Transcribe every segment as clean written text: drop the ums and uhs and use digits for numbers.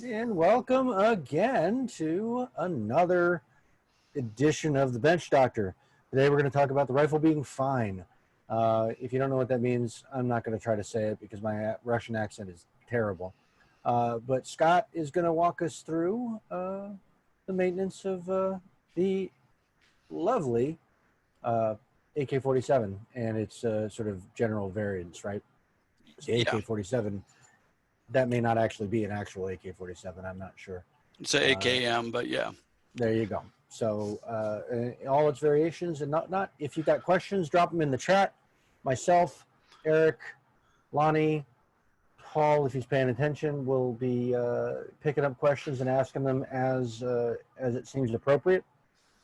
And welcome again to another edition of the Bench Doctor. Today we're going to talk about the rifle being fine. If you don't know what that means, I'm not going to try to say it because my Russian accent is terrible. But Scott is going to walk us through the maintenance of the lovely AK-47 and its sort of general variants, right? The Yeah, AK-47, that may not actually be an actual AK-47, I'm not sure. it's a Uh, AKM, but yeah. There you go. So all its variations, and not if you've got questions, drop them in the chat. Myself, Eric, Lonnie, Paul, if he's paying attention, will be picking up questions and asking them as it seems appropriate.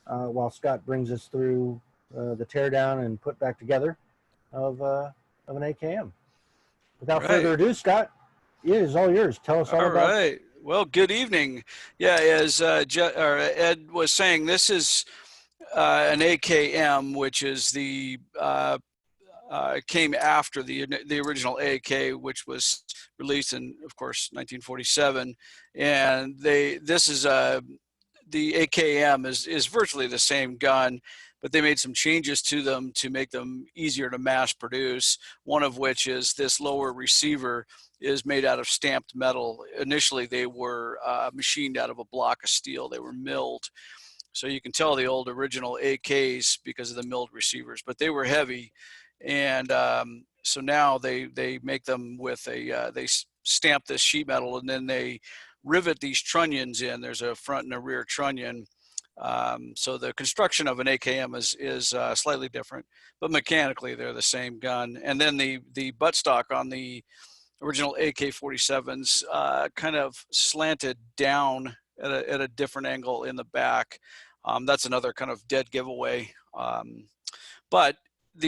While Scott brings us through the teardown and put back together of an AKM. Without further Right. ado, Scott, it is all yours. Tell us all All about. right. Well, good evening. Yeah, as Ed was saying, this is an AKM, which is the came after the original AK, which was released in, of course, 1947. And this is the AKM is virtually the same gun, but they made some changes to them to make them easier to mass produce. One of which is this lower receiver is made out of stamped metal. Initially, they were machined out of a block of steel. They were milled. So you can tell the old original AKs because of the milled receivers, but they were heavy. And so now they make them with they stamp this sheet metal, and then they rivet these trunnions in. There's a front and a rear trunnion. So the construction of an AKM is slightly different, but mechanically they're the same gun. And then the buttstock on the original AK-47s kind of slanted down at a different angle in the back. That's another kind of dead giveaway. But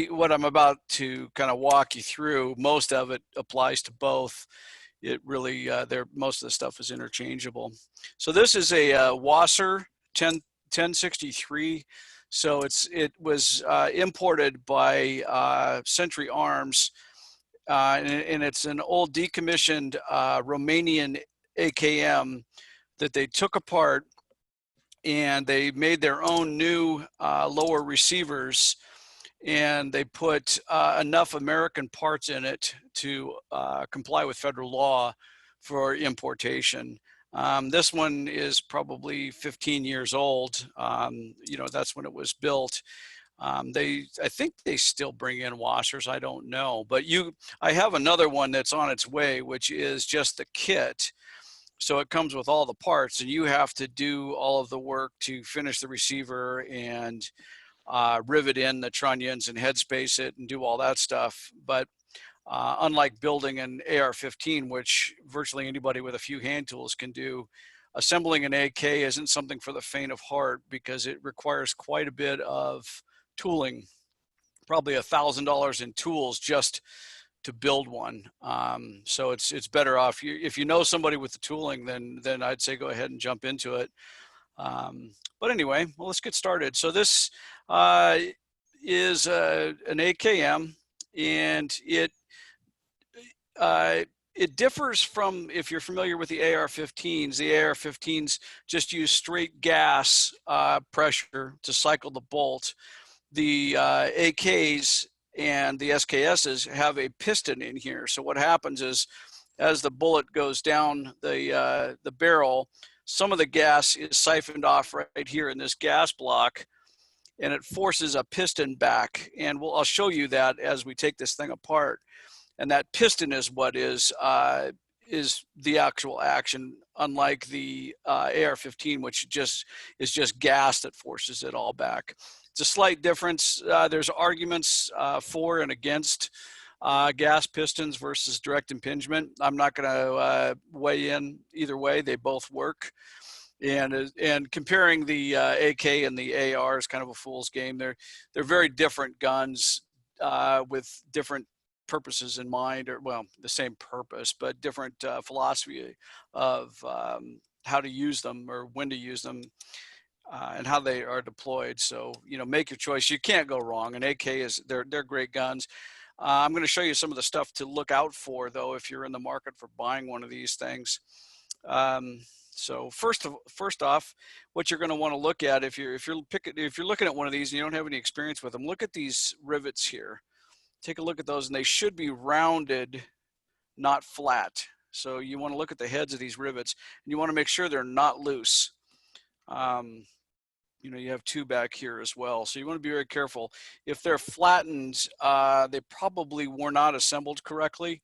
what I'm about to kind of walk you through, most of it applies to both. It really, most of the stuff is interchangeable. So this is a Wasser 1063. So it was imported by Century Arms, and it's an old decommissioned Romanian AKM that they took apart, and they made their own new lower receivers, and they put enough American parts in it to comply with federal law for importation. This one is probably 15 years old. That's when it was built. I think they still bring in washers. I don't know, but I have another one that's on its way, which is just the kit. So it comes with all the parts, and you have to do all of the work to finish the receiver and rivet in the trunnions and headspace it and do all that stuff. But unlike building an AR-15, which virtually anybody with a few hand tools can do, assembling an AK isn't something for the faint of heart because it requires quite a bit of tooling, probably $1,000 in tools just to build one. So it's better off if you know somebody with the tooling, then I'd say go ahead and jump into it. But anyway, well, let's get started. So this is an AKM, and it differs from, if you're familiar with the AR-15s. The AR-15s just use straight gas pressure to cycle the bolt. The AKs and the SKSs have a piston in here. So what happens is, as the bullet goes down the barrel, some of the gas is siphoned off right here in this gas block, and it forces a piston back. And I'll show you that as we take this thing apart. And that piston is what is the actual action, unlike the AR-15, which is just gas that forces it all back. It's a slight difference. There's arguments for and against gas pistons versus direct impingement. I'm not going to weigh in either way. They both work. And comparing the AK and the AR is kind of a fool's game. They're very different guns with different purposes in mind, or well, the same purpose, but different philosophy of how to use them or when to use them. And how they are deployed. So, make your choice. You can't go wrong. And AK they're great guns. I'm going to show you some of the stuff to look out for, though, if you're in the market for buying one of these things. So first off, what you're going to want to look at if you're looking at one of these and you don't have any experience with them, look at these rivets here. Take a look at those, and they should be rounded, not flat. So you want to look at the heads of these rivets, and you want to make sure they're not loose. You know, you have two back here as well, so you want to be very careful. If they're flattened, they probably were not assembled correctly.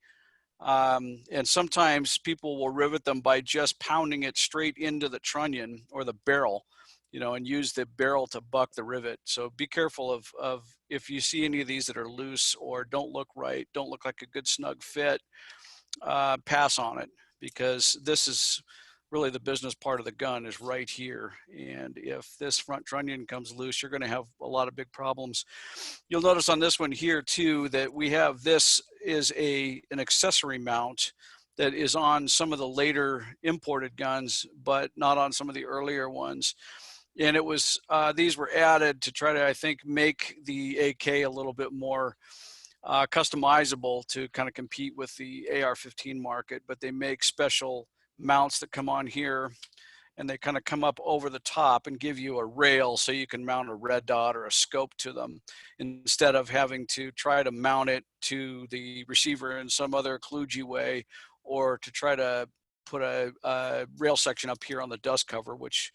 And sometimes people will rivet them by just pounding it straight into the trunnion or the barrel, you know, and use the barrel to buck the rivet. So be careful of if you see any of these that are loose or don't look right, don't look like a good snug fit, pass on it, because this is really the business part of the gun is right here. And if this front trunnion comes loose, you're going to have a lot of big problems. You'll notice on this one here too that we have, this is an accessory mount that is on some of the later imported guns, but not on some of the earlier ones. And it was, these were added to try to, I think, make the AK a little bit more customizable to kind of compete with the AR-15 market, but they make special mounts that come on here, and they kind of come up over the top and give you a rail so you can mount a red dot or a scope to them, instead of having to try to mount it to the receiver in some other kludgy way, or to try to put a rail section up here on the dust cover, which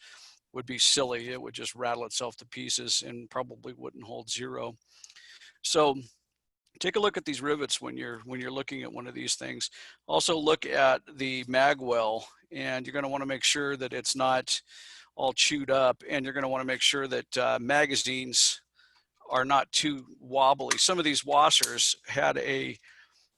would be silly. It would just rattle itself to pieces and probably wouldn't hold zero. So take a look at these rivets when you're looking at one of these things. Also look at the Magwell, and you're going to want to make sure that it's not all chewed up, and you're going to want to make sure that magazines are not too wobbly. Some of these washers had a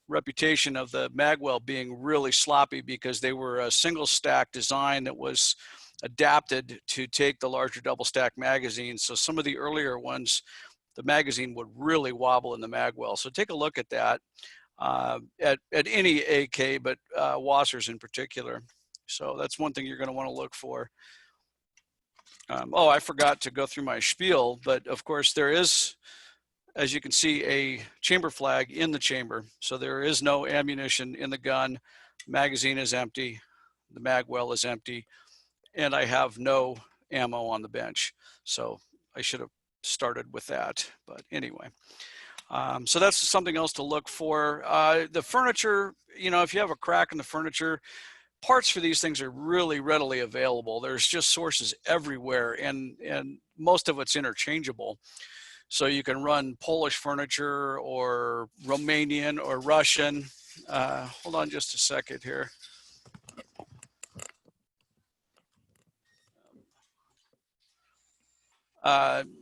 reputation of the Magwell being really sloppy because they were a single stack design that was adapted to take the larger double stack magazines. So some of the earlier ones, the magazine would really wobble in the Magwell. So take a look at that at any AK, but washers in particular. So that's one thing you're going to want to look for. Oh, I forgot to go through my spiel, but of course there is, as you can see, a chamber flag in the chamber. So there is no ammunition in the gun. Magazine is empty. The Magwell is empty. And I have no ammo on the bench. So I should have started with that, but anyway. So that's something else to look for. The furniture, you know, if you have a crack in the furniture, parts for these things are really readily available. There's just sources everywhere, and most of it's interchangeable. So you can run Polish furniture or Romanian or Russian. Hold on just a second here.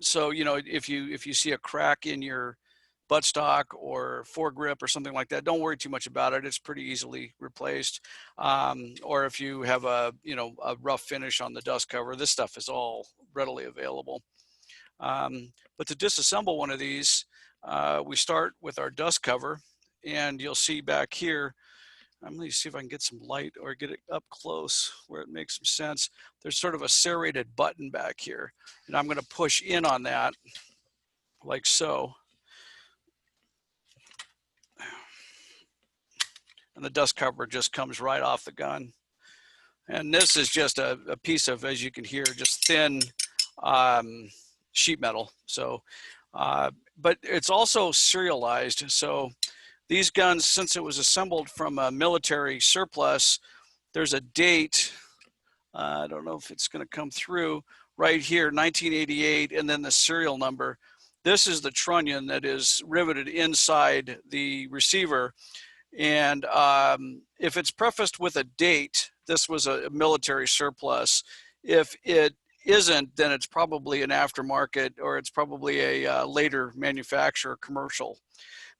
So, you know, if you see a crack in your buttstock or foregrip or something like that, don't worry too much about it. It's pretty easily replaced. Or if you have a rough finish on the dust cover, this stuff is all readily available. But to disassemble one of these, we start with our dust cover, and you'll see back here, I'm going to see if I can get some light or get it up close where it makes some sense. There's sort of a serrated button back here, and I'm going to push in on that like so. And the dust cover just comes right off the gun. And this is just a piece of, as you can hear, just thin sheet metal. So, but it's also serialized. So these guns, since it was assembled from a military surplus, there's a date. I don't know if it's going to come through right here, 1988, and then the serial number. This is the trunnion that is riveted inside the receiver. And if it's prefaced with a date, this was a military surplus. If it isn't, then it's probably an aftermarket, or it's probably a later manufacturer commercial.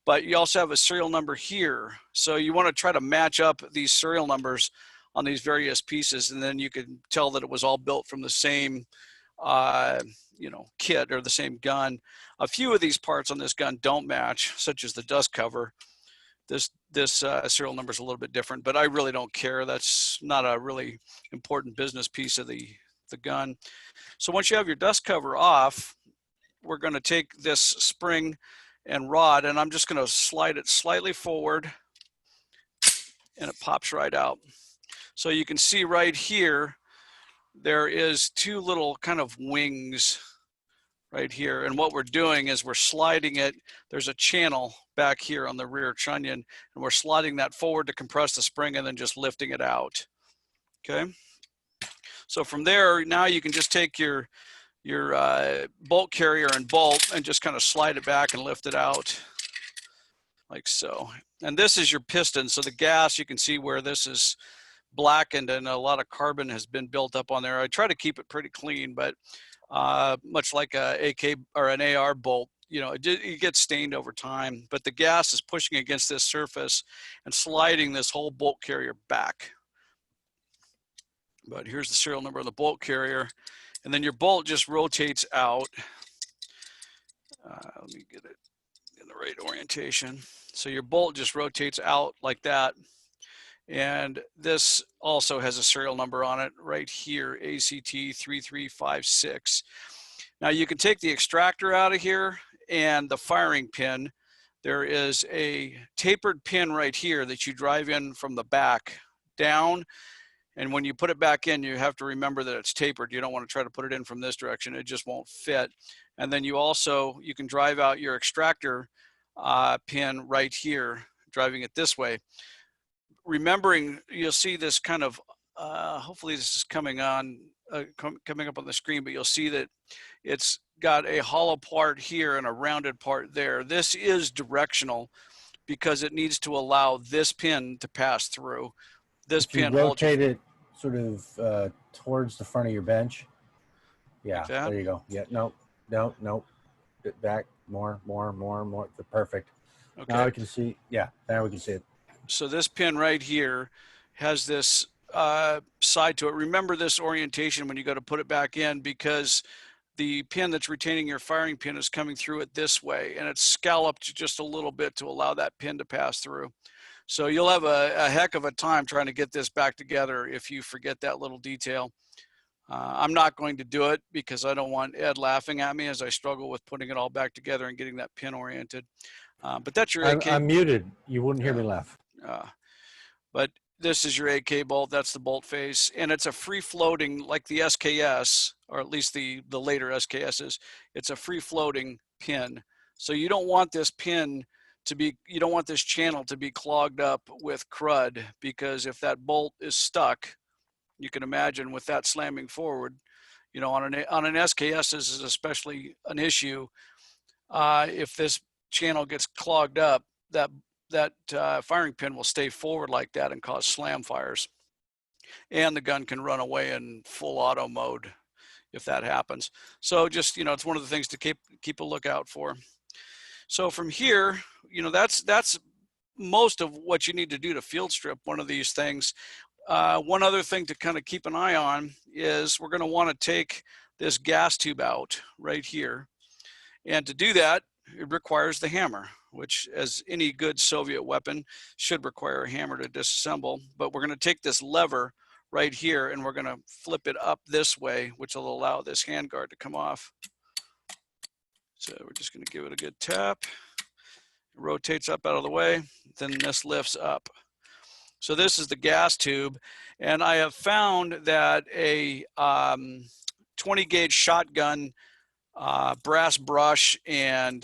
But you also have a serial number here. So you want to try to match up these serial numbers on these various pieces, and then you can tell that it was all built from the same kit or the same gun. A few of these parts on this gun don't match, such as the dust cover. This serial number is a little bit different, but I really don't care. That's not a really important business piece of the gun. So once you have your dust cover off, we're going to take this spring and rod, and I'm just going to slide it slightly forward, and it pops right out. So you can see right here, there is two little kind of wings right here. And what we're doing is we're sliding it. There's a channel back here on the rear trunnion, and we're sliding that forward to compress the spring and then just lifting it out. Okay. So from there, now you can just take your bolt carrier and bolt and just kind of slide it back and lift it out like so. And this is your piston. So the gas, you can see where this is blackened and a lot of carbon has been built up on there. I try to keep it pretty clean, but much like a AK or an AR bolt, you know, it gets stained over time, but the gas is pushing against this surface and sliding this whole bolt carrier back. But here's the serial number of the bolt carrier. And then your bolt just rotates out. Let me get it in the right orientation. So your bolt just rotates out like that. And this also has a serial number on it right here, ACT3356. Now you can take the extractor out of here and the firing pin. There is a tapered pin right here that you drive in from the back down. And when you put it back in, you have to remember that it's tapered. You don't want to try to put it in from this direction. It just won't fit. And then you can drive out your extractor pin right here, driving it this way. Remembering, you'll see this kind of, hopefully this is coming up on the screen, but you'll see that it's got a hollow part here and a rounded part there. This is directional because it needs to allow this pin to pass through. This pin rotate it sort of towards the front of your bench. Yeah, like there you go. Yeah, nope. Back, more. Perfect. Okay. Now I can see, yeah, now we can see it. So this pin right here has this side to it. Remember this orientation when you go to put it back in, because the pin that's retaining your firing pin is coming through it this way, and it's scalloped just a little bit to allow that pin to pass through. So you'll have a heck of a time trying to get this back together if you forget that little detail. I'm not going to do it because I don't want Ed laughing at me as I struggle with putting it all back together and getting that pin oriented. But that's your AK. I'm muted. You wouldn't hear me laugh. But this is your AK bolt. That's the bolt face. And it's a free floating, like the SKS, or at least the later SKSs, it's a free floating pin. So you don't want this pin to be, you don't want this channel to be clogged up with crud, because if that bolt is stuck, you can imagine with that slamming forward, you know, on an SKS, this is especially an issue. If this channel gets clogged up, that firing pin will stay forward like that and cause slam fires. And the gun can run away in full auto mode if that happens. So just, you know, it's one of the things to keep a lookout for. So from here, you know, that's most of what you need to do to field strip one of these things. One other thing to kind of keep an eye on is we're going to want to take this gas tube out right here. And to do that, it requires the hammer, which, as any good Soviet weapon, should require a hammer to disassemble. But we're going to take this lever right here and we're going to flip it up this way, which will allow this handguard to come off. So we're just going to give it a good tap. It rotates up out of the way. Then this lifts up. So this is the gas tube. And I have found that a 20 gauge shotgun, brass brush, and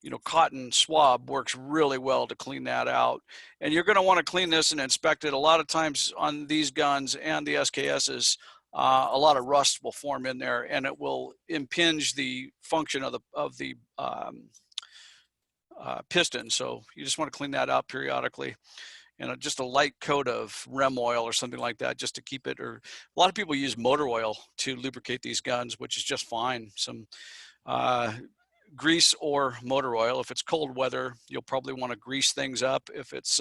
you know, cotton swab works really well to clean that out. And you're going to want to clean this and inspect it. A lot of times on these guns and the SKSs, a lot of rust will form in there, and it will impinge the function of the piston. So you just want to clean that out periodically. And just a light coat of rem oil or something like that, just to keep it. Or a lot of people use motor oil to lubricate these guns, which is just fine. Some grease or motor oil. If it's cold weather, you'll probably want to grease things up. If it's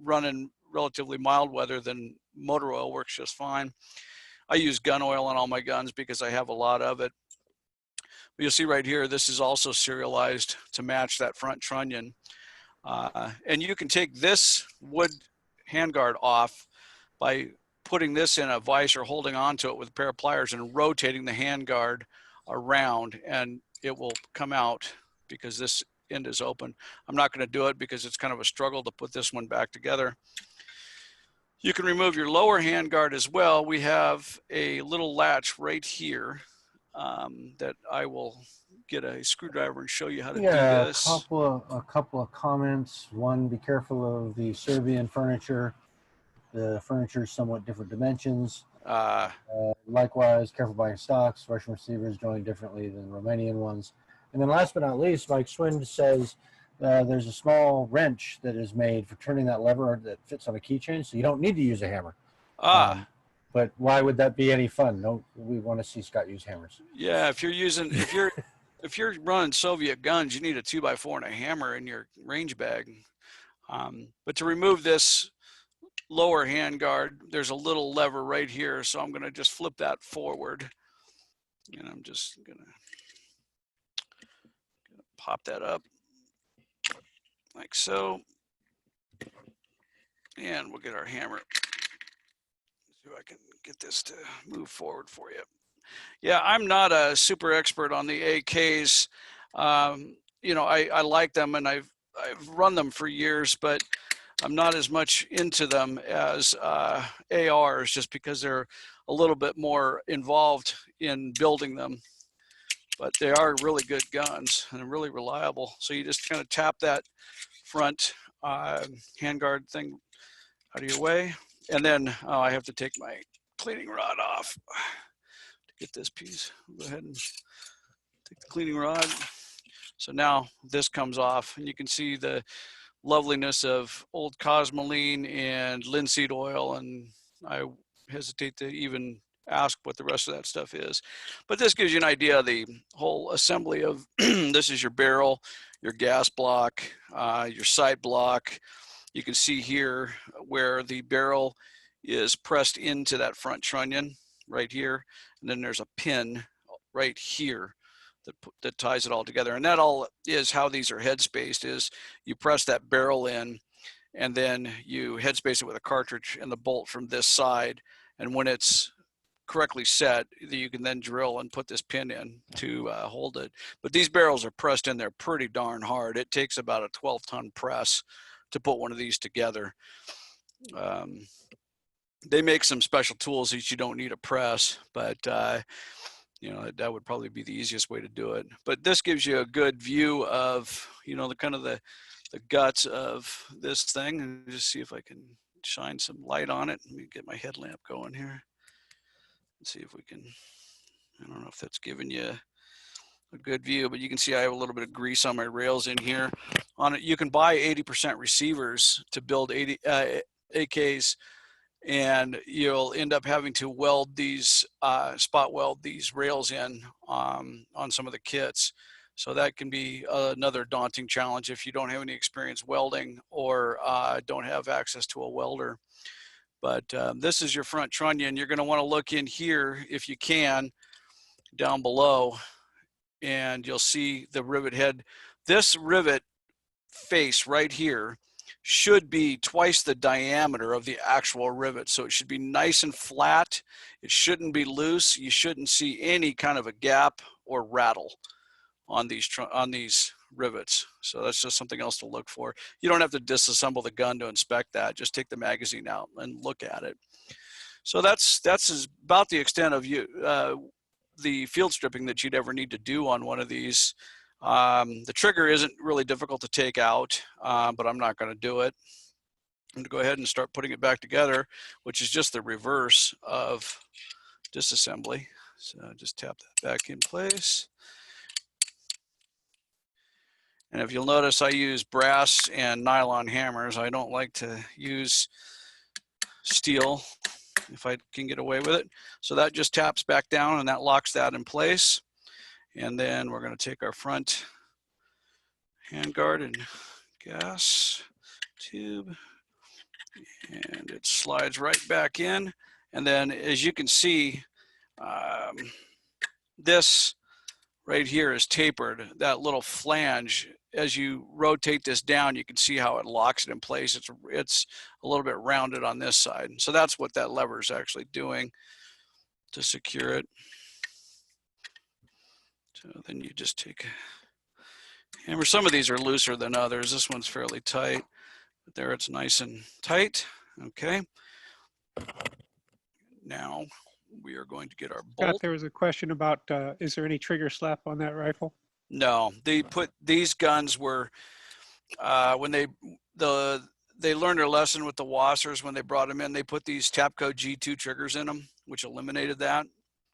running relatively mild weather, then motor oil works just fine. I use gun oil on all my guns because I have a lot of it. But you'll see right here, this is also serialized to match that front trunnion. And you can take this wood handguard off by putting this in a vise or holding onto it with a pair of pliers and rotating the handguard around, and it will come out because this end is open. I'm not going to do it because it's kind of a struggle to put this one back together. You can remove your lower handguard as well. We have a little latch right here that I will get a screwdriver and show you how to do Yeah, this. a couple of comments. One, be careful of the Serbian furniture. The furniture is somewhat different dimensions. Likewise, careful buying stocks. Russian receivers joined differently than Romanian ones. And then last but not least, Mike Swin says there's a small wrench that is made for turning that lever that fits on a keychain, so you don't need to use a hammer. But why would that be any fun? No, we want to see Scott use hammers. Yeah, if you're running Soviet guns, you need a 2x4 and a hammer in your range bag. But to remove this lower handguard, there's a little lever right here, so I'm going to just flip that forward, and I'm just going to pop that up like so, and we'll get our hammer. See if I can get this to move forward for you. Yeah, I'm not a super expert on the AKs. You know, I like them, and I've run them for years, but I'm not as much into them as ARs, just because they're a little bit more involved in building them. But they are really good guns and really reliable. So you just kind of tap that front handguard thing out of your way. And then I have to take my cleaning rod off to get this piece. Go ahead and take the cleaning rod. So now this comes off, and you can see the loveliness of old Cosmoline and linseed oil, and I hesitate to even ask what the rest of that stuff is. But this gives you an idea of the whole assembly of this is your barrel, your gas block, your sight block. You can see here where the barrel is pressed into that front trunnion right here, and then there's a pin right here that ties it all together. And that all is how these are head spaced, is you press that barrel in, and then you head space it with a cartridge and the bolt from this side. And when it's correctly set, you can then drill and put this pin in to hold it. But these barrels are pressed in there pretty darn hard. It takes about a 12-ton press to put one of these together. They make some special tools that you don't need a press, but you know, that would probably be the easiest way to do it. But this gives you a good view of, you know, the kind of the guts of this thing. And just see if I can shine some light on it. Let me get my headlamp going here and see if we can. I don't know if that's giving you a good view, but you can see I have a little bit of grease on my rails in here. On it, you can buy 80% receivers to build AKs, and you'll end up having to weld these, spot weld these rails in on some of the kits. So that can be another daunting challenge if you don't have any experience welding or don't have access to a welder. But this is your front trunnion. You're going to want to look in here if you can, down below, and you'll see the rivet head. This rivet face right here should be twice the diameter of the actual rivet. So it should be nice and flat. It shouldn't be loose. You shouldn't see any kind of a gap or rattle on these rivets. So that's just something else to look for. You don't have to disassemble the gun to inspect that. Just take the magazine out and look at it. So that's about the extent of the field stripping that you'd ever need to do on one of these. The trigger isn't really difficult to take out, but I'm not going to do it. I'm going to go ahead and start putting it back together, which is just the reverse of disassembly. So just tap that back in place. And if you'll notice, I use brass and nylon hammers. I don't like to use steel if I can get away with it. So that just taps back down, and that locks that in place. And then we're going to take our front handguard and gas tube, and it slides right back in. And then, as you can see, this right here is tapered. That little flange, as you rotate this down, you can see how it locks it in place. It's a little bit rounded on this side. So that's what that lever is actually doing to secure it. So then you just take a hammer. Some of these are looser than others. This one's fairly tight, but there it's nice and tight. Okay. now we are going to get our Scott, bolt. there was a question about, is there any trigger slap on that rifle? No, they put these guns were when they learned their lesson with the Wassers when they brought them in. They put these Tapco G2 triggers in them, which eliminated that.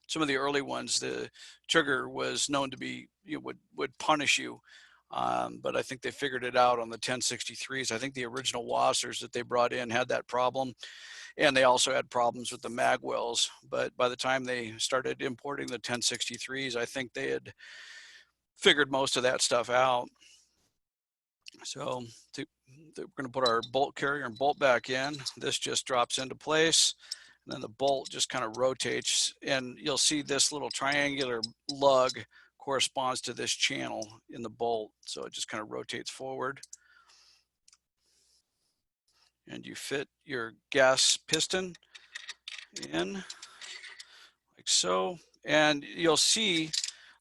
Some of the early ones, the trigger was known to be would punish you, but I think they figured it out on the 1063s. I think the original Wassers that they brought in had that problem, and they also had problems with the Magwells. But by the time they started importing the 1063s, I think they had figured most of that stuff out. So we're going to put our bolt carrier and bolt back in. This just drops into place, and then the bolt just kind of rotates, and you'll see this little triangular lug corresponds to this channel in the bolt. So it just kind of rotates forward, and you fit your gas piston in like so. And you'll see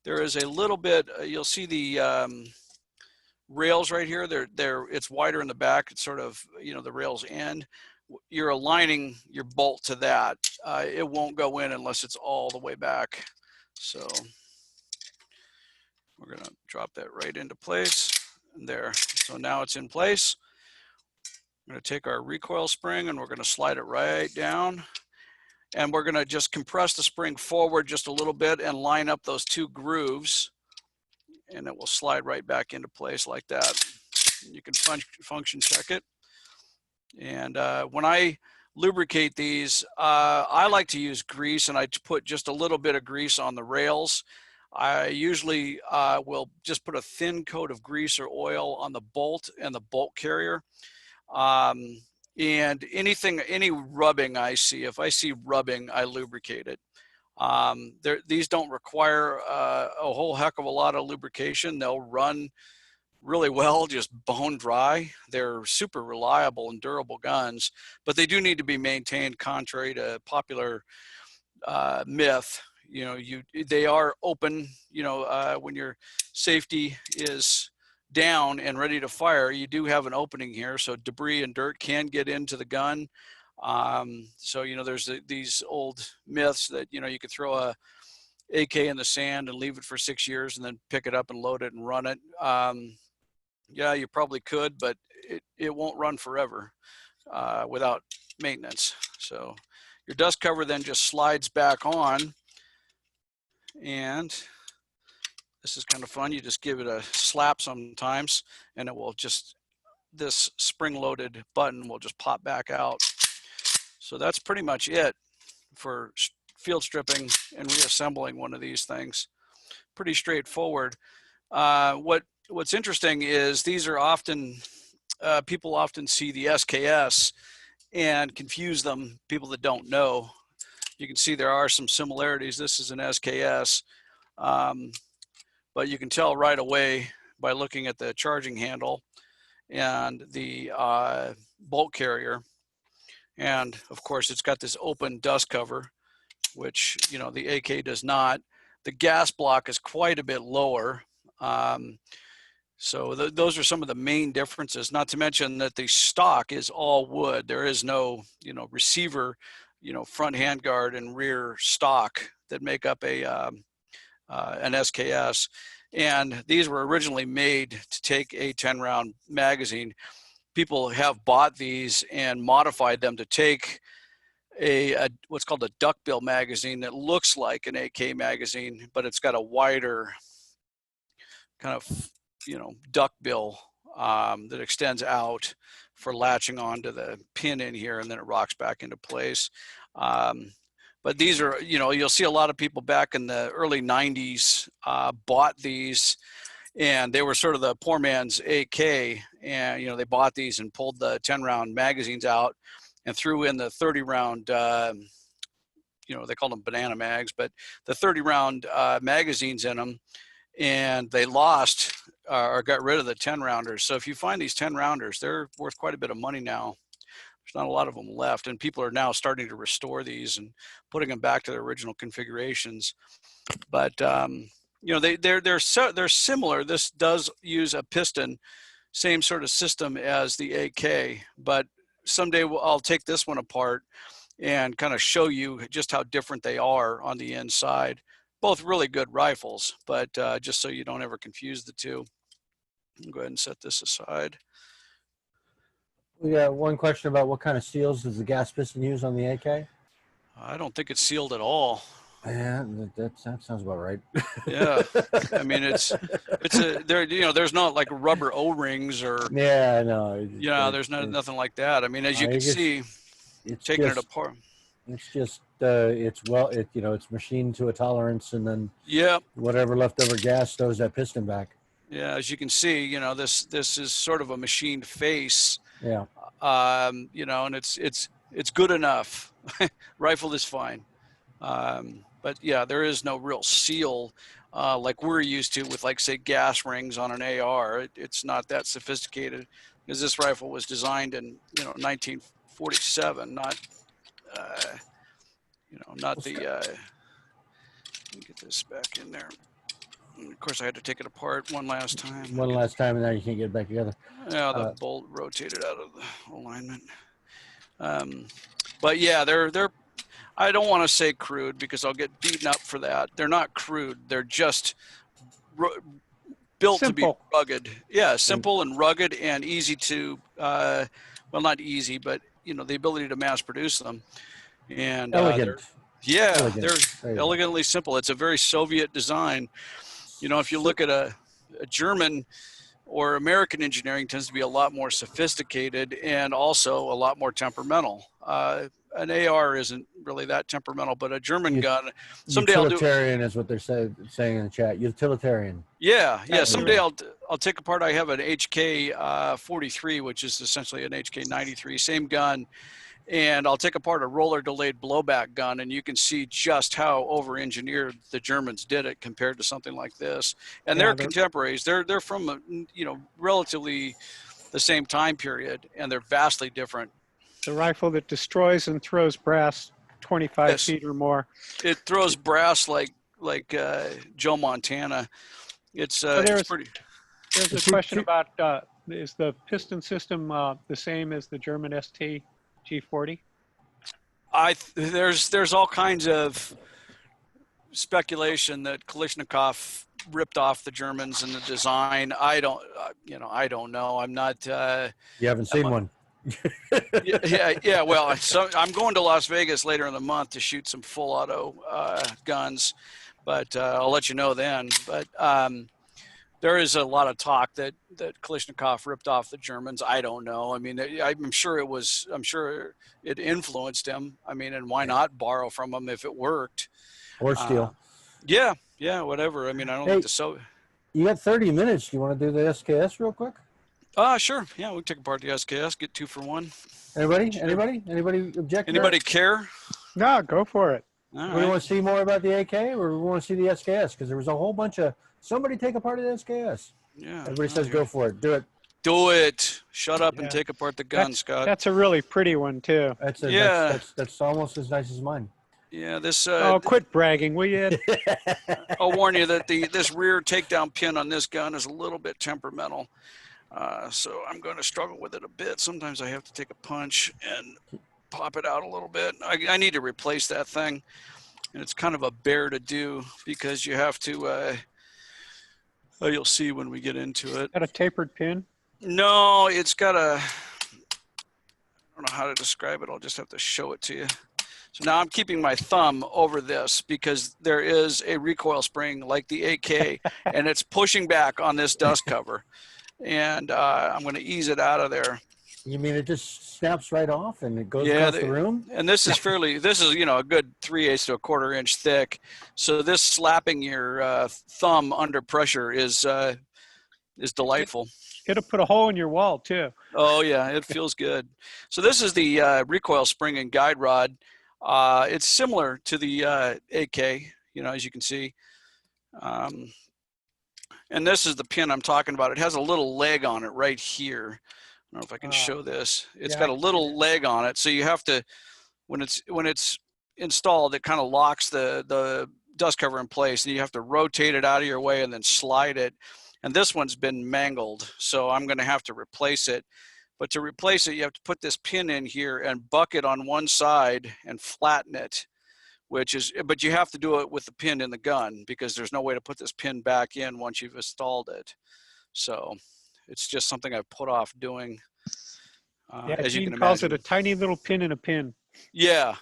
there is a little bit, you'll see the rails right here. It's wider in the back. It's sort of, the rails end. You're aligning your bolt to that. It won't go in unless it's all the way back. So we're gonna drop that right into place and there. So now it's in place. I'm gonna take our recoil spring and we're gonna slide it right down. And we're gonna just compress the spring forward just a little bit and line up those two grooves, and it will slide right back into place like that. You can function check it. And when I lubricate these, I like to use grease, and I put just a little bit of grease on the rails. I usually will just put a thin coat of grease or oil on the bolt and the bolt carrier. And any rubbing I see, if I see rubbing, I lubricate it. These don't require a whole heck of a lot of lubrication. They'll run really well, just bone dry. They're super reliable and durable guns, but they do need to be maintained, contrary to popular myth. They are open, when your safety is down and ready to fire, you do have an opening here, so debris and dirt can get into the gun. So there's these old myths that you could throw a AK in the sand and leave it for 6 years and then pick it up and load it and run it. Yeah, you probably could, but it won't run forever without maintenance. So your dust cover then just slides back on, and this is kind of fun. You just give it a slap sometimes, and it will just, this spring-loaded button will just pop back out. So that's pretty much it for field stripping and reassembling one of these things. Pretty straightforward. What's interesting is these are often, people often see the SKS and confuse them, people that don't know. You can see there are some similarities. This is an SKS. But you can tell right away by looking at the charging handle and the bolt carrier. And of course, it's got this open dust cover, which the AK does not. The gas block is quite a bit lower. So those are some of the main differences, not to mention that the stock is all wood. There is no receiver, front handguard and rear stock that make up an SKS. And these were originally made to take a 10-round magazine. People have bought these and modified them to take what's called a duckbill magazine that looks like an AK magazine, but it's got a wider kind of duckbill that extends out for latching onto the pin in here, and then it rocks back into place. But these are, you'll see a lot of people back in the early 90s bought these, and they were sort of the poor man's AK. And, they bought these and pulled the 10-round magazines out and threw in the 30-round, they called them banana mags, but the 30-round magazines in them, and they lost or got rid of the 10-rounders. So if you find these 10-rounders, they're worth quite a bit of money now. There's not a lot of them left, and people are now starting to restore these and putting them back to their original configurations. But they're similar. This does use a piston, same sort of system as the AK. But someday I'll take this one apart and kind of show you just how different they are on the inside. Both really good rifles, but just so you don't ever confuse the two. I'll go ahead and set this aside. We got one question about what kind of seals does the gas piston use on the AK? I don't think it's sealed at all. Yeah, that sounds about right. Yeah, I mean there's not like rubber O-rings or Yeah, no. there's nothing like that. I mean, as you can see, it's taking just, it apart. It's just it's machined to a tolerance, and then whatever leftover gas throws that piston back. Yeah, as you can see, this is sort of a machined face. Yeah. And it's good enough. Rifle is fine. But yeah, there is no real seal like we're used to with, like, say, gas rings on an AR. It's not that sophisticated, because this rifle was designed in 1947, not not the. Let me get this back in there. And of course, I had to take it apart one last time. One last time, and now you can't get it back together. Yeah, the bolt rotated out of the alignment. But yeah, they're. I don't want to say crude, because I'll get beaten up for that. They're not crude. They're just built simple. To be rugged. Yeah, simple and rugged and easy to, well, not easy, but the ability to mass produce them. And elegant. They're elegantly simple. It's a very Soviet design. If you look at a German or American engineering, tends to be a lot more sophisticated and also a lot more temperamental. An AR isn't really that temperamental, but a German gun, someday utilitarian is what they're saying in the chat. Utilitarian. Yeah. Someday I'll take apart. I have an HK43, which is essentially an HK93, same gun, and I'll take apart a roller delayed blowback gun, and you can see just how over-engineered the Germans did it compared to something like this. And they're contemporaries. They're from relatively the same time period, and they're vastly different. The rifle that destroys and throws brass 25 feet or more. It throws brass like Joe Montana. It's pretty. There's a question about is the piston system the same as the German ST G40? There's all kinds of speculation that Kalashnikov ripped off the Germans in the design. I don't know. I'm not. You haven't seen one. Yeah. Well, I'm going to Las Vegas later in the month to shoot some full auto guns, but I'll let you know then. But there is a lot of talk that Kalashnikov ripped off the Germans. I don't know. I mean, I'm sure it influenced him. I mean, and why not borrow from him if it worked? Or steal. Yeah, whatever. I mean, I don't think so. You got 30 minutes. Do you want to do the SKS real quick? Sure. Yeah, we can take apart the SKS, get 2 for 1. Anybody object? Anybody care? No, go for it. We want to see more about the AK, or we want to see the SKS? Because there was a whole bunch of somebody take apart the SKS. Yeah. Everybody says go for it. Do it. Do it. Shut up and take apart the gun, Scott. That's a really pretty one too. That's almost as nice as mine. Yeah, this. Quit bragging, will you? I'll warn you that this rear takedown pin on this gun is a little bit temperamental. So I'm going to struggle with it a bit. Sometimes I have to take a punch and pop it out a little bit. I need to replace that thing, and it's kind of a bear to do because you have to. You'll see when we get into it. Got a tapered pin? No, it's got a. I don't know how to describe it. I'll just have to show it to you. So now I'm keeping my thumb over this because there is a recoil spring like the AK, and it's pushing back on this dust cover. And I'm going to ease it out of there. You mean it just snaps right off and it goes across the room? And this is a good 3/8 to a 1/4 inch thick. So this slapping your thumb under pressure is delightful. It'll put a hole in your wall too. Oh yeah, it feels good. So this is the recoil spring and guide rod. It's similar to the AK, as you can see. And this is the pin I'm talking about. It has a little leg on it right here. I don't know if I can show this. It's got a little leg on it. So you have to, when it's installed, it kind of locks the dust cover in place, and you have to rotate it out of your way and then slide it. And this one's been mangled, so I'm going to have to replace it. But to replace it, you have to put this pin in here and buck it on one side and flatten it, but you have to do it with the pin in the gun because there's no way to put this pin back in once you've installed it. So it's just something I've put off doing. Yeah, as you Gene can calls imagine. it a tiny little pin in a pin. Yeah.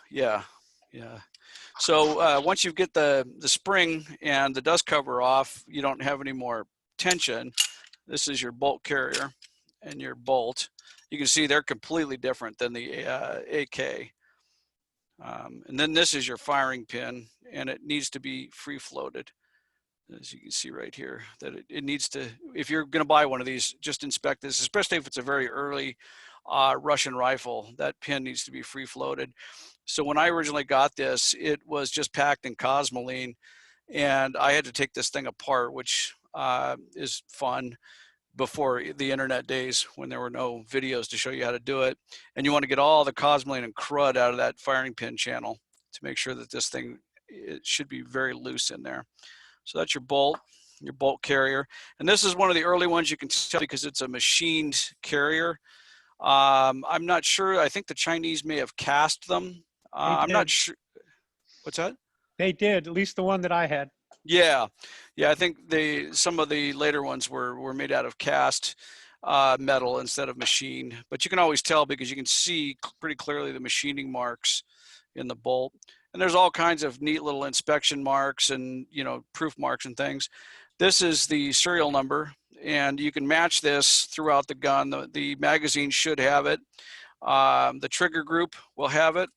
So once you get the spring and the dust cover off, you don't have any more tension. This is your bolt carrier and your bolt. You can see they're completely different than the AK. And then this is your firing pin, and it needs to be free floated. As you can see right here, that it needs to, if you're going to buy one of these, just inspect this, especially if it's a very early Russian rifle. That pin needs to be free floated. So when I originally got this, it was just packed in cosmoline, and I had to take this thing apart, which is fun before the internet days when there were no videos to show you how to do it. And you want to get all the cosmoline and crud out of that firing pin channel to make sure that this thing, it should be very loose in there. So that's your bolt carrier. And this is one of the early ones you can tell because it's a machined carrier. I'm not sure. I think the Chinese may have cast them. I'm not sure. What's that? They did, at least the one that I had. Yeah. I think some of the later ones were made out of cast metal instead of machined. But you can always tell because you can see pretty clearly the machining marks in the bolt. And there's all kinds of neat little inspection marks and, proof marks and things. This is the serial number, and you can match this throughout the gun. The magazine should have it. The trigger group will have it.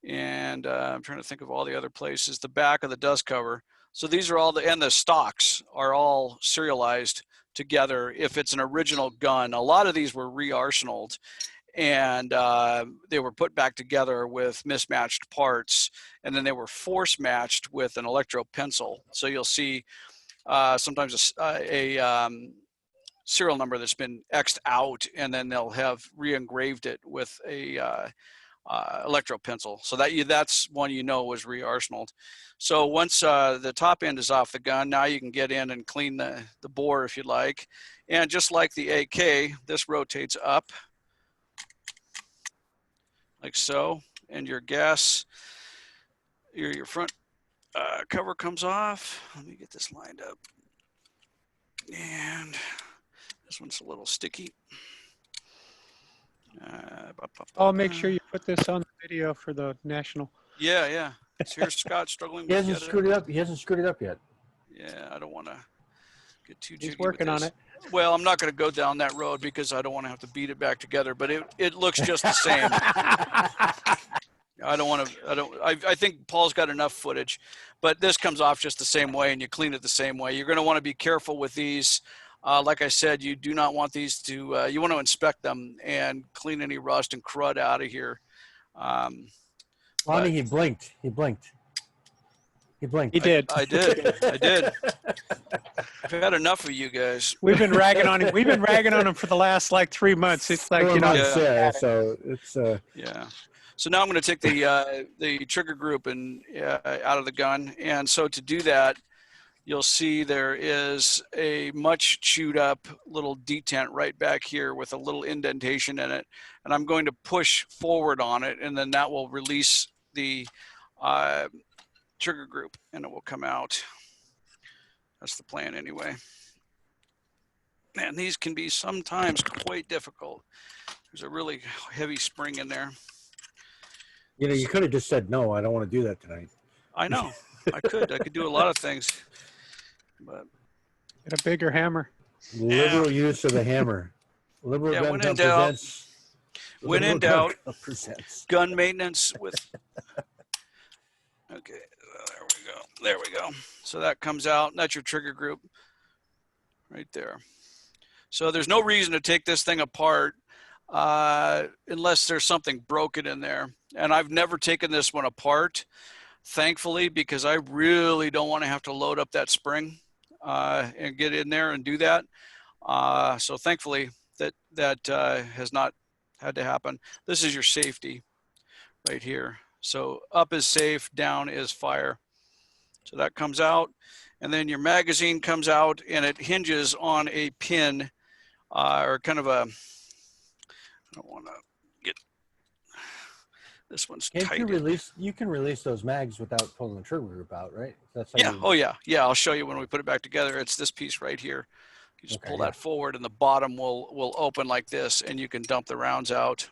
And I'm trying to think of all the other places. The back of the dust cover. So these are all and the stocks are all serialized together if it's an original gun. A lot of these were re-arsenaled, and they were put back together with mismatched parts, and then they were force matched with an electro pencil. So you'll see sometimes a serial number that's been X'd out, and then they'll have re-engraved it with a electro pencil. So that's one was re-arsenaled. So once the top end is off the gun, now you can get in and clean the bore if you'd like. And just like the AK, this rotates up like so, and your your front cover comes off. Let me get this lined up. And this one's a little sticky. I'll make sure you put this on the video for the national. Yeah. So here's Scott struggling. He hasn't screwed it up. He hasn't screwed it up yet. Yeah, I don't want to get too jiggy. He's working on it. Well, I'm not going to go down that road because I don't want to have to beat it back together. But it looks just the same. I think Paul's got enough footage, but this comes off just the same way, and you clean it the same way. You're going to want to be careful with these. Like I said, you do not want these to, you want to inspect them and clean any rust and crud out of here. Lonnie, he blinked. He did. I did. I've had enough of you guys. We've been ragging on him. We've been ragging on him for the last 3 months. It's like, Yeah. So it's yeah. So now I'm going to take the trigger group and out of the gun. And so to do that, you'll see there is a much chewed up little detent right back here with a little indentation in it. And I'm going to push forward on it, and then that will release the trigger group, and it will come out. That's the plan anyway. And these can be sometimes quite difficult. There's a really heavy spring in there. you could have just said, no, I don't want to do that tonight. I know. I could do a lot of things. But get a bigger hammer. Liberal use of the hammer. Liberal gun when in presents. When in doubt, presents. gun maintenance with. Okay, there we go. So that comes out, and that's your trigger group right there. So there's no reason to take this thing apart unless there's something broken in there. And I've never taken this one apart, thankfully, because I really don't want to have to load up that spring and get in there and do that. So thankfully that has not had to happen. This is your safety right here. So up is safe, down is fire. So that comes out, and then your magazine comes out, and it hinges on a pin or kind of a, I don't want to get, this one's Can't tight. you release? You can release those mags without pulling the trigger group out, right? That's how Yeah. you, Oh yeah. Yeah. I'll show you when we put it back together. It's this piece right here. You just Okay, pull yeah. that forward and the bottom will open like this and you can dump the rounds out.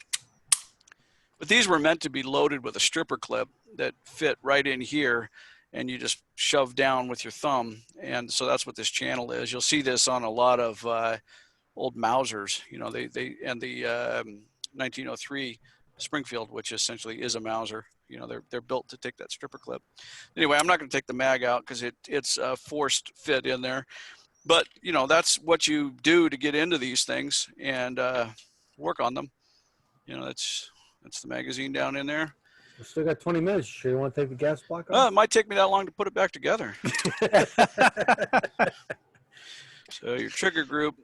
But these were meant to be loaded with a stripper clip that fit right in here and you just shove down with your thumb. And so that's what this channel is. You'll see this on a lot of old Mausers, you know, and the 1903 Springfield, which essentially is a Mauser. You know, they're built to take that stripper clip. Anyway, I'm not going to take the mag out because it's a forced fit in there. But, you know, that's what you do to get into these things and work on them. You know, that's the magazine down in there. we still got 20 minutes. Sure, you want to take the gas block It off? might take me that long to put it back together. So your trigger group,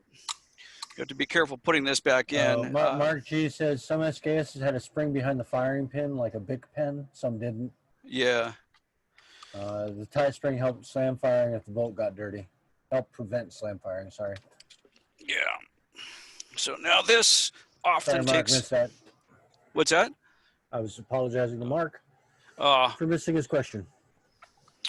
you have to be careful putting this back in. Mark G says some SKSs had a spring behind the firing pin, like a big pin. Some didn't. Yeah. The tie spring helped slam firing if the bolt got dirty. Helped prevent slam firing. Sorry. Yeah. So now this often Sorry, Mark, takes. missed that. What's that? I was apologizing to Mark Uh, for missing his question.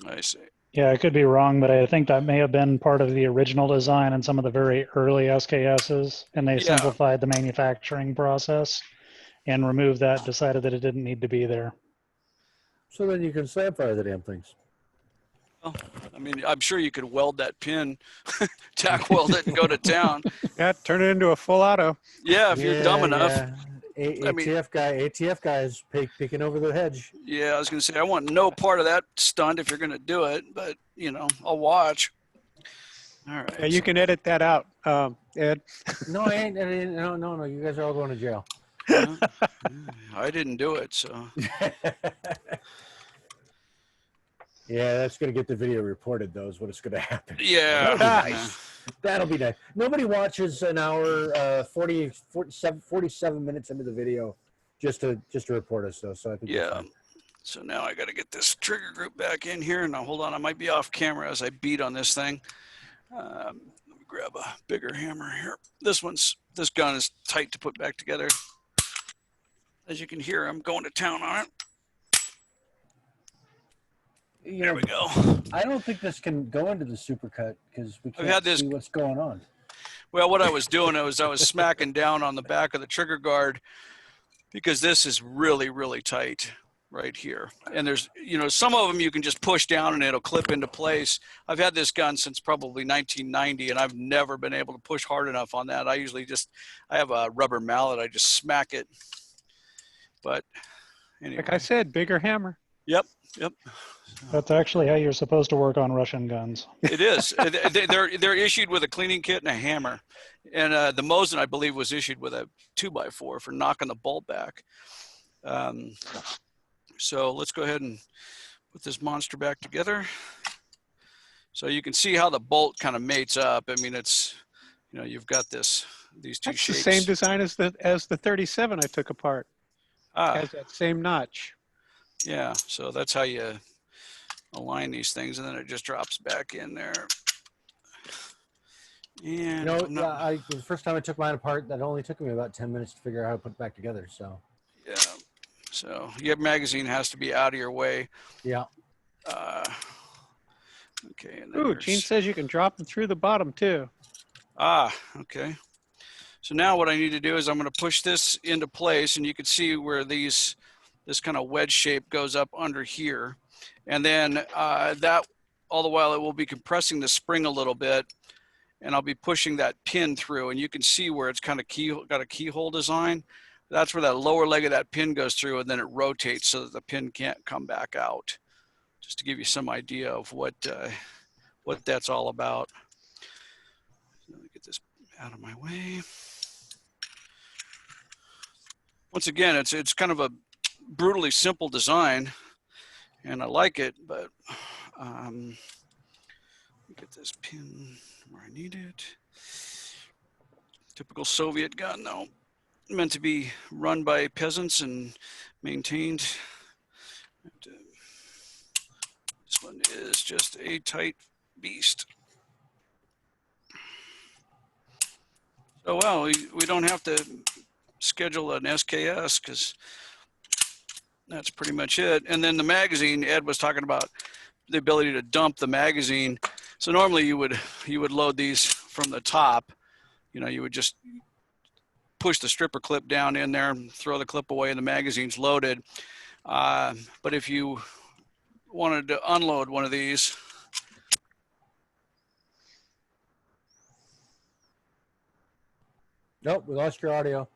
I see. Yeah, I could be wrong, but I think that may have been part of the original design in some of the very early SKSs, and they Yeah. simplified the manufacturing process and removed that, decided that it didn't need to be there. So then you can slam fire the damn things. Well, I mean, I'm sure you could weld that pin, tack weld it, and go to town. Yeah, turn it into a full auto. Yeah, if you're dumb enough. Yeah. I mean- ATF guy is peeking over the hedge. Yeah, I was going to say, I want no part of that stunt if you're going to do it, but, you know, I'll watch. All right. Yeah, you can edit that out, Ed. No, I ain't. No. You guys are all going to jail. Well, I didn't do it, so. Yeah, that's going to get the video reported, though, is what it's going to happen. Yeah. That'll be nice. That'll be nice. Nobody watches an hour, 47 minutes into the video just to report us, though. So I think Yeah. So now I got to get this trigger group back in here. Now, hold on. I might be off camera as I beat on this thing. Let me grab a bigger hammer here. This gun is tight to put back together. As you can hear, I'm going to town on it. There we go. I don't think this can go into the supercut because we I've can't had this- see what's going on. Well, what I was doing I was smacking down on the back of the trigger guard because this is really, really tight right here. And there's, you know, some of them you can just push down and it'll clip into place. I've had this gun since probably 1990 and I've never been able to push hard enough on that. I have a rubber mallet. I just smack it. But anyway. Like I said, bigger hammer. Yep. That's actually how you're supposed to work on Russian guns. It is. They're issued with a cleaning kit and a hammer. And the Mosin, I believe, was issued with a 2x4 for knocking the bolt back. So let's go ahead and put this monster back together. So you can see how the bolt kind of mates up. I mean, it's, you know, you've got these two That's shapes. the same design as the 37 I took apart. Ah, Has that same notch. yeah. So that's how you align these things, and then it just drops back in there. And You know, the first time I took mine apart, that only took me about 10 minutes to figure out how to put it back together. So, yeah. So your magazine has to be out of your way. yeah. Okay. And then Ooh, Gene says you can drop them through the bottom too. Ah, okay. So now what I need to do is I'm going to push this into place, and you can see where this kind of wedge shape goes up under here. And then that, all the while, it will be compressing the spring a little bit, and I'll be pushing that pin through, and you can see where it's kind of got a keyhole design. That's where that lower leg of that pin goes through, and then it rotates so that the pin can't come back out. Just to give you some idea of what that's all about. Let me get this out of my way. Once again, it's kind of a brutally simple design, and I like it, but let me get this pin where I need it. Typical Soviet gun, though, meant to be run by peasants and maintained. This one is just a tight beast. So, well, we don't have to schedule an SKS because that's pretty much it. And then the magazine, Ed was talking about the ability to dump the magazine. So normally you would load these from the top. You know, you would just push the stripper clip down in there and throw the clip away and the magazine's loaded. But if you wanted to unload one of these, Nope, we lost your audio.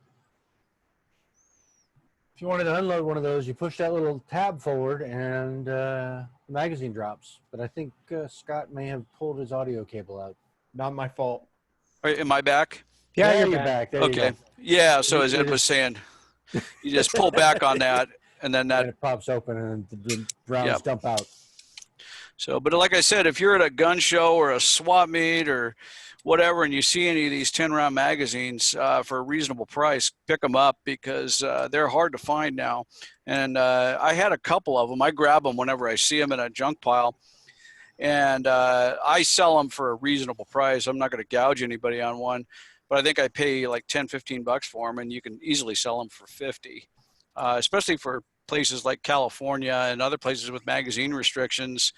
If you wanted to unload one of those, you push that little tab forward and the magazine drops. But I think Scott may have pulled his audio cable out. Not my fault. am I back? Yeah, There you're you're back. There you Okay. go. Yeah. So You- as you Ed was just- saying, you just pull back on that and then that. And it pops open and the rounds Yep. dump out. So, but like I said, if you're at a gun show or a swap meet or whatever, and you see any of these 10-round magazines for a reasonable price, pick them up because they're hard to find now. And I had a couple of them. I grab them whenever I see them in a junk pile, and I sell them for a reasonable price. I'm not going to gouge anybody on one, but I think I pay like 10, 15 bucks for them, and you can easily sell them for 50, especially for places like California and other places with magazine restrictions.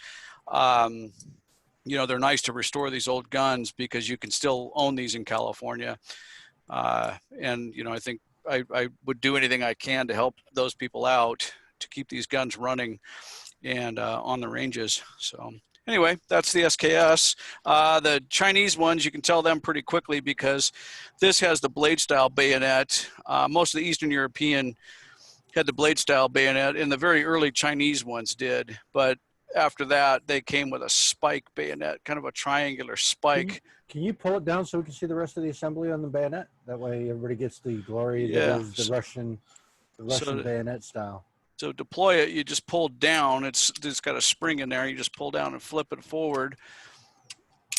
You know, they're nice to restore these old guns because you can still own these in California. And, you know, I think I would do anything I can to help those people out to keep these guns running and on the ranges. So anyway, that's the SKS. The Chinese ones, you can tell them pretty quickly because this has the blade style bayonet. Most of the Eastern European had the blade style bayonet, and the very early Chinese ones did. But after that, they came with a spike bayonet, kind of a triangular spike. Can you pull it down so we can see the rest of the assembly on the bayonet? That way everybody gets the glory Yeah. that is the Russian bayonet style. So deploy it, you just pull down. It's got a spring in there. You just pull down and flip it forward,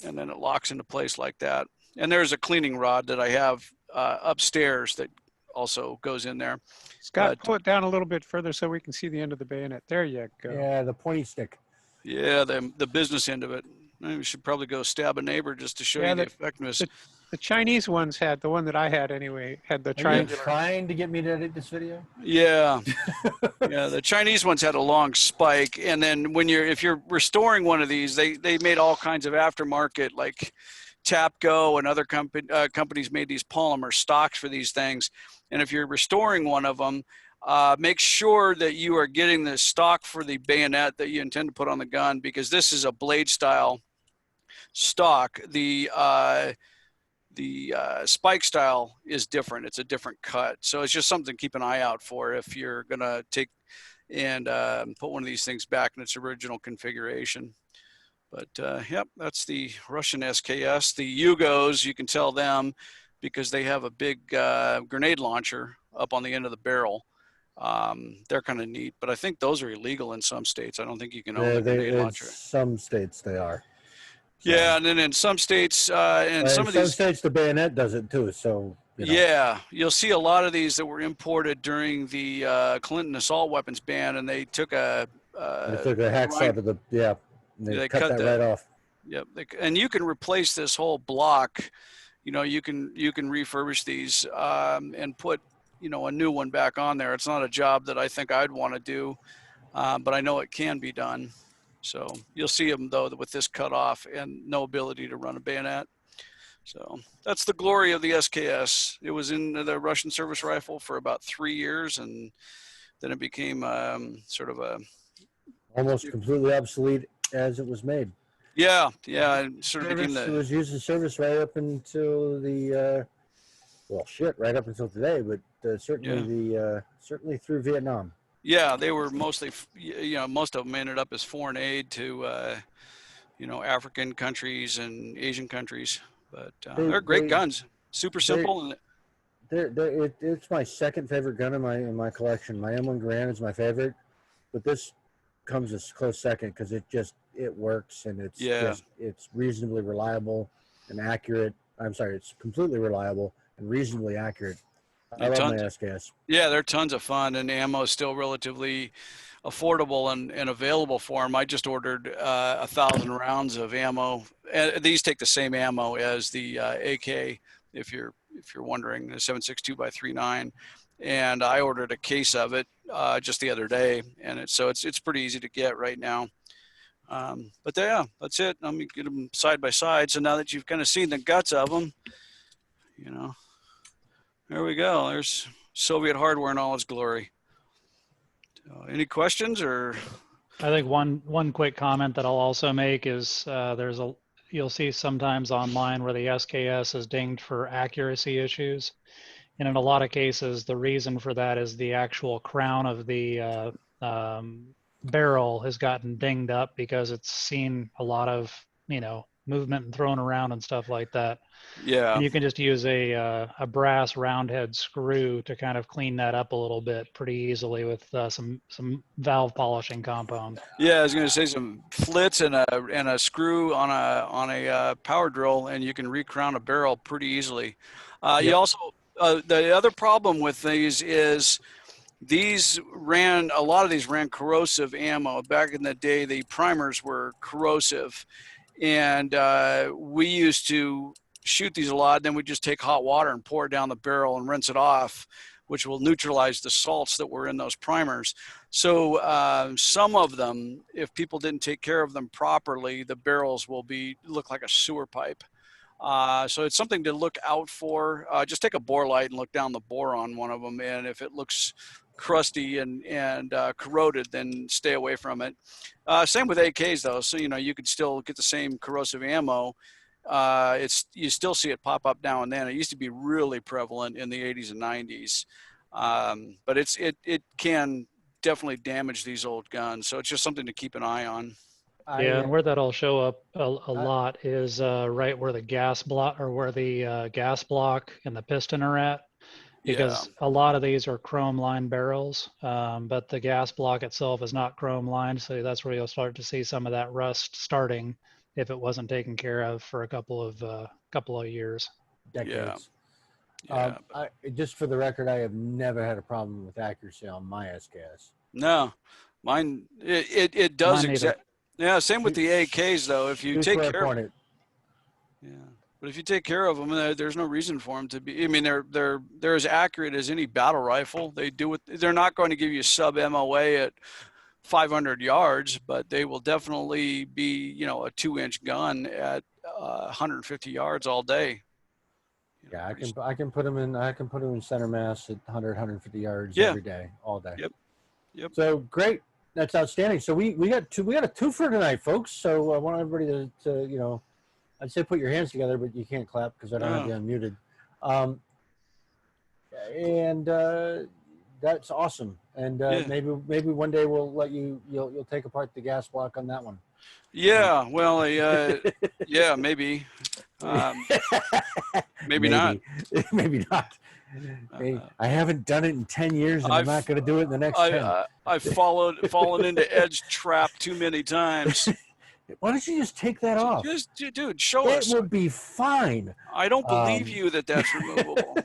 and then it locks into place like that. And there's a cleaning rod that I have upstairs that also goes in there. Scott, pull it down a little bit further so we can see the end of the bayonet. There you go. Yeah, the pointy stick. Yeah, the business end of it. We should probably go stab a neighbor just to show you the effectiveness. The Chinese ones had, the one that I had anyway, had the Are you triangular. trying to get me to edit this video? Yeah, yeah. The Chinese ones had a long spike, and then if you're restoring one of these, they made all kinds of aftermarket, like Tapco and other companies made these polymer stocks for these things. And if you're restoring one of them, make sure that you are getting the stock for the bayonet that you intend to put on the gun, because this is a blade style stock. The spike style is different. It's a different cut. So it's just something to keep an eye out for if you're going to take and put one of these things back in its original configuration. But yep, that's the Russian SKS. The Yugos, you can tell them because they have a big grenade launcher up on the end of the barrel. They're kind of neat, but I think those are illegal in some states. I don't think you can own a grenade In launcher. some states they are. So, Yeah, and then in some states, and some in of some these, states the bayonet does it too. So you know. yeah, you'll see a lot of these that were imported during the Clinton assault weapons ban, and they took a They took a hacksaw to the They cut that right off. Yep, and you can replace this whole block. You know, you can refurbish these and put, you know, a new one back on there. It's not a job that I think I'd want to do, but I know it can be done. So you'll see them though with this cut off and no ability to run a bayonet. So that's the glory of the SKS. It was in the Russian service rifle for about 3 years, and then it became sort of a Almost completely obsolete as it was made. yeah. It sort of became It was used in service right up until the right up until today, but certainly through Vietnam. Yeah, they were mostly, you know, most of them ended up as foreign aid to, you know, African countries and Asian countries. But they're great guns, super simple. It's my second favorite gun in my collection. My M1 Garand is my favorite, but this comes a close second because it works and it's reasonably reliable and accurate. I'm sorry, it's completely reliable and reasonably accurate. I love my SKS. Yeah, they're tons of fun, and ammo is still relatively affordable and available for them. I just ordered 1,000 rounds of ammo. These take the same ammo as the AK if you're if you're wondering, the 7.62x3.9, and I ordered a case of it just the other day, and it's pretty easy to get right now. But yeah, that's it. Let me get them side by side. So now that you've kind of seen the guts of them, you know, there we go. There's Soviet hardware in all its glory. Any questions or? I think one quick comment that I'll also make is you'll see sometimes online where the SKS is dinged for accuracy issues. And in a lot of cases, the reason for that is the actual crown of the barrel has gotten dinged up because it's seen a lot of, movement and thrown around and stuff like that. Yeah. And you can just use a brass round head screw to kind of clean that up a little bit pretty easily with some valve polishing compound. Yeah, I was going to say some flits and a screw on a power drill, and you can recrown a barrel pretty easily. You also the other problem with these is a lot of these ran corrosive ammo. Back in the day, the primers were corrosive, and we used to shoot these a lot. Then we just take hot water and pour it down the barrel and rinse it off, which will neutralize the salts that were in those primers. So some of them, if people didn't take care of them properly, the barrels will look like a sewer pipe. So it's something to look out for. Just take a bore light and look down the bore on one of them, and if it looks crusty and corroded, then stay away from it. Same with AKs though. So you could still get the same corrosive ammo. You still see it pop up now and then. It used to be really prevalent in the 80s and 90s, but it can definitely damage these old guns. So it's just something to keep an eye on. Yeah, and where that'll show up a lot is right where the gas block and the piston are at, because a lot of these are chrome lined barrels, but the gas block itself is not chrome lined, so that's where you'll start to see some of that rust starting if it wasn't taken care of for a couple of years. Decades. Yeah. Just for the record, I have never had a problem with accuracy on my SKS. No, mine it does Mine exactly. Yeah, same with the AKs though. If you take care of it, but if you take care of them, there's no reason for them to be. I mean, they're as accurate as any battle rifle. They do it. They're not going to give you sub MOA at 500 yards, but they will definitely be, a 2-inch gun at 150 yards all day. Yeah, I can put them in center mass at 100, 150 yards every day, all day. Yep. So great. That's outstanding. So we got a twofer tonight, folks. So I want everybody to I'd say put your hands together, but you can't clap because I don't have you unmuted. And that's awesome. And maybe one day we'll let you'll take apart the gas block on that one. Yeah. Well, yeah, maybe. Maybe not. Maybe not. I haven't done it in 10 years, and I'm not going to do it in the next 10. I've fallen into Ed's trap too many times. Why don't you just take that off? Just, dude, show us. It will be fine. I don't believe you that's removable.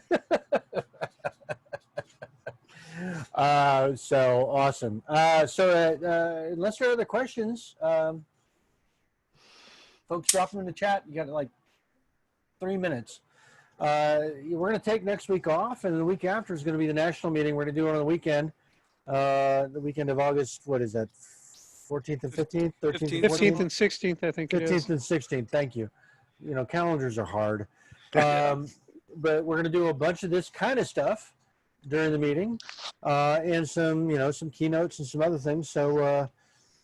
So awesome. Unless there are other questions, folks, drop them in the chat. You got like 3 minutes. We're going to take next week off, and the week after is going to be the national meeting. We're going to do it on the weekend. The weekend of August, what is that? 14th and 15th? 13th and 15th and 16th, I think it is. 15th and 16th. Thank you. Calendars are hard. But we're going to do a bunch of this kind of stuff during the meeting, and some keynotes and some other things. So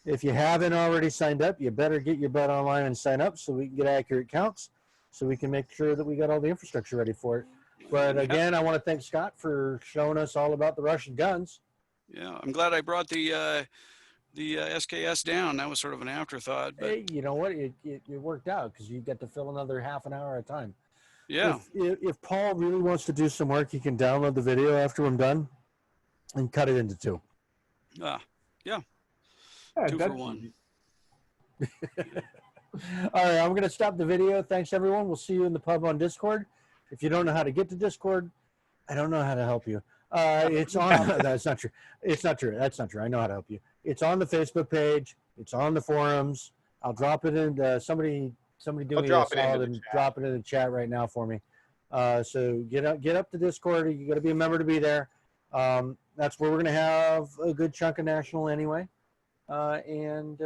if you haven't already signed up, you better get your butt online and sign up so we can get accurate counts, so we can make sure that we got all the infrastructure ready for it. But again, I want to thank Scott for showing us all about the Russian guns. Yeah, I'm glad I brought the SKS down. That was sort of an afterthought. But hey, you know what? It worked out because you get to fill another half an hour at a time. Yeah. If Paul really wants to do some work, he can download the video after I'm done and cut it into two. Yeah. 2 for 1. All right, I'm going to stop the video. Thanks, everyone. We'll see you in the pub on Discord. If you don't know how to get to Discord, I don't know how to help you. It's on. That's not true. It's not true. That's not true. I know how to help you. It's on the Facebook page. It's on the forums. I'll drop it in. Somebody do me a solid and drop it in the chat right now for me. So get up to Discord. You got to be a member to be there. That's where we're going to have a good chunk of national anyway. And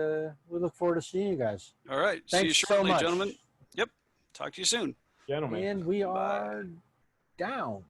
we look forward to seeing you guys. All right. See you Thanks shortly, so much. gentlemen. Yep. Talk to you soon. Gentlemen. And we Bye. are down.